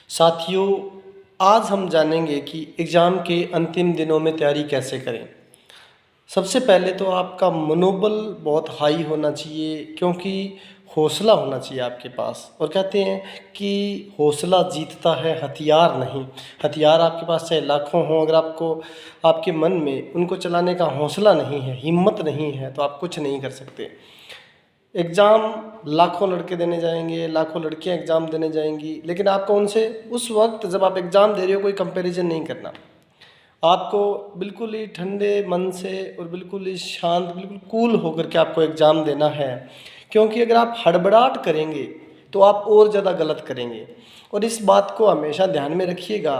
साथियों, आज हम जानेंगे कि एग्ज़ाम के अंतिम दिनों में तैयारी कैसे करें। सबसे पहले तो आपका मनोबल बहुत हाई होना चाहिए, क्योंकि हौसला होना चाहिए आपके पास। और कहते हैं कि हौसला जीतता है, हथियार नहीं। हथियार आपके पास चाहे लाखों हों, अगर आपको आपके मन में उनको चलाने का हौसला नहीं है, हिम्मत नहीं है, तो आप कुछ नहीं कर सकते। एग्ज़ाम लाखों लड़के देने जाएंगे, लाखों लड़कियां एग्ज़ाम देने जाएंगी, लेकिन आपको उनसे उस वक्त जब आप एग्ज़ाम दे रहे हो कोई कंपैरिजन नहीं करना। आपको बिल्कुल ही ठंडे मन से और बिल्कुल ही शांत, बिल्कुल कूल होकर के आपको एग्ज़ाम देना है। क्योंकि अगर आप हड़बड़ाहट करेंगे तो आप और ज़्यादा गलत करेंगे। और इस बात को हमेशा ध्यान में रखिएगा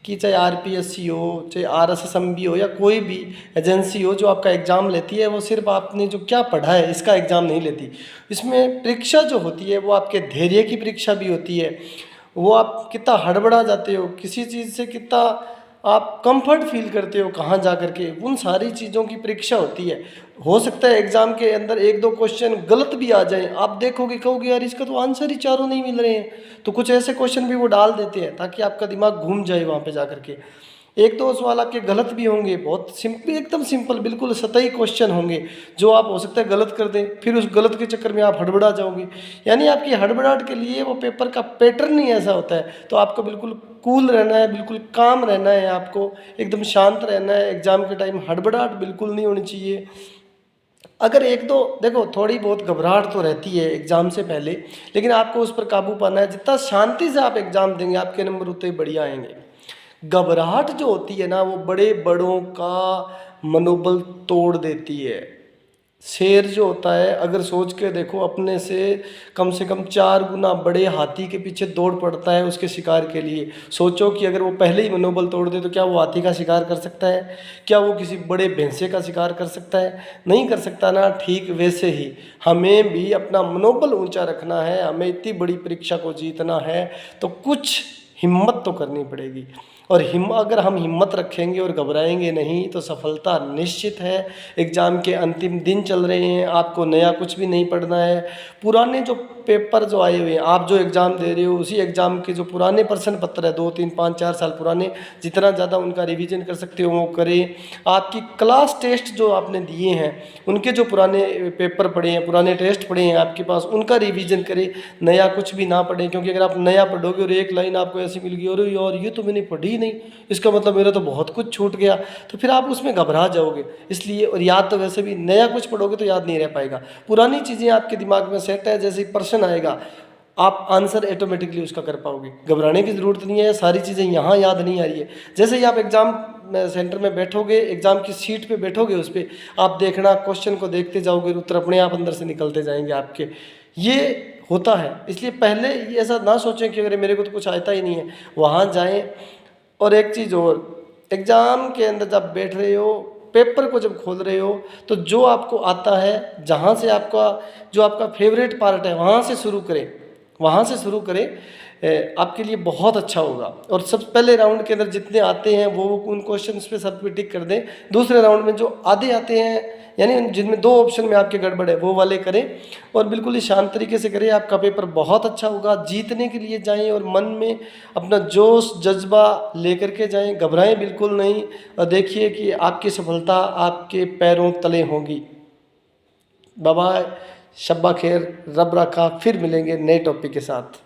कि चाहे आरपीएससी हो, चाहे आरएसएसएमबी हो, या कोई भी एजेंसी हो जो आपका एग्ज़ाम लेती है, वो सिर्फ आपने जो क्या पढ़ा है इसका एग्ज़ाम नहीं लेती। इसमें परीक्षा जो होती है वो आपके धैर्य की परीक्षा भी होती है। वो आप कितना हड़बड़ा जाते हो, किसी चीज़ से कितना आप कंफर्ट फील करते हो, कहाँ जा कर के, उन सारी चीज़ों की परीक्षा होती है। हो सकता है एग्ज़ाम के अंदर एक दो क्वेश्चन गलत भी आ जाएं, आप देखोगे कहोगे यार इसका तो आंसर ही चारों नहीं मिल रहे हैं, तो कुछ ऐसे क्वेश्चन भी वो डाल देते हैं ताकि आपका दिमाग घूम जाए वहाँ पे जा कर के। एक दो सवाल आपके गलत भी होंगे, बहुत सिंपल, एकदम सिंपल, बिल्कुल सतही क्वेश्चन होंगे जो आप हो सकता है गलत कर दें, फिर उस गलत के चक्कर में आप हड़बड़ा जाओगे। यानी आपकी हड़बड़ाहट के लिए वो पेपर का पैटर्न ही ऐसा होता है। तो आपको बिल्कुल कूल रहना है, बिल्कुल काम रहना है, आपको एकदम शांत रहना है। एग्ज़ाम के टाइम हड़बड़ाहट बिल्कुल नहीं होनी चाहिए। अगर एक दो देखो थोड़ी बहुत घबराहट तो रहती है एग्ज़ाम से पहले, लेकिन आपको उस पर काबू पाना है। जितना शांति से आप एग्ज़ाम देंगे आपके नंबर उतने बढ़िया आएंगे। घबराहट जो होती है ना, वो बड़े बड़ों का मनोबल तोड़ देती है। शेर जो होता है, अगर सोच के देखो, अपने से कम 4 गुना बड़े हाथी के पीछे दौड़ पड़ता है उसके शिकार के लिए। सोचो कि अगर वो पहले ही मनोबल तोड़ दे तो क्या वो हाथी का शिकार कर सकता है? क्या वो किसी बड़े भैंसे का शिकार कर सकता है? नहीं कर सकता ना। ठीक वैसे ही हमें भी अपना मनोबल ऊंचा रखना है। हमें इतनी बड़ी परीक्षा को जीतना है तो कुछ हिम्मत तो करनी पड़ेगी। और अगर हम हिम्मत रखेंगे और घबराएंगे नहीं तो सफलता निश्चित है। एग्ज़ाम के अंतिम दिन चल रहे हैं, आपको नया कुछ भी नहीं पढ़ना है। पुराने जो पेपर जो आए हुए हैं, आप जो एग्ज़ाम दे रहे हो उसी एग्ज़ाम के जो पुराने प्रश्न पत्र है, 2 3 5 4 साल पुराने, जितना ज़्यादा उनका रिवीजन कर सकते हो वो करें। आपकी क्लास टेस्ट जो आपने दिए हैं उनके जो पुराने पेपर पढ़े हैं, पुराने टेस्ट पढ़े हैं आपके पास, उनका रिवीजन करें। नया कुछ भी ना पढ़ें, क्योंकि अगर आप नया पढ़ोगे और एक लाइन आपको ऐसी मिल गई, अरे यार ये तो मैंने पढ़ी ही नहीं, इसका मतलब मेरा तो बहुत कुछ छूट गया, तो फिर आप उसमें घबरा जाओगे। इसलिए, और याद तो वैसे भी नया कुछ पढ़ोगे तो याद नहीं रह पाएगा। पुरानी चीज़ें आपके दिमाग में सेट है, जैसे ही प्रश्न आएगा आप आंसर ऑटोमेटिकली उसका कर पाओगे। घबराने की ज़रूरत नहीं है, सारी चीज़ें यहाँ याद नहीं आ रही है। जैसे ही आप एग्ज़ाम सेंटर में बैठोगे, एग्ज़ाम की सीट पे बैठोगे, उस पर आप देखना, क्वेश्चन को देखते जाओगे, उत्तर अपने आप अंदर से निकलते जाएंगे आपके। ये होता है। इसलिए पहले ये ऐसा ना सोचें कि अगर मेरे को तो कुछ आता ही नहीं है, वहाँ जाएं। और एक चीज़ और, एग्ज़ाम के अंदर जब बैठ रहे हो, पेपर को जब खोल रहे हो, तो जो आपको आता है, जहाँ से आपका जो आपका फेवरेट पार्ट है वहाँ से शुरू करें, वहाँ से शुरू करें। आपके लिए बहुत अच्छा होगा। और सबसे पहले राउंड के अंदर जितने आते हैं वो उन क्वेश्चंस पे सब पे टिक कर दें। दूसरे राउंड में जो आधे आते हैं, यानी जिनमें 2 ऑप्शन में आपके गड़बड़ है, वो वाले करें। और बिल्कुल ही शांत तरीके से करें, आपका पेपर बहुत अच्छा होगा। जीतने के लिए जाएं और मन में अपना जोश जज्बा लेकर के जाएं, घबराएं बिल्कुल नहीं। और देखिए कि आपकी सफलता आपके पैरों तले होगी। बाय बाय, शब्बा खैर, रब रखा, फिर मिलेंगे नए टॉपिक के साथ।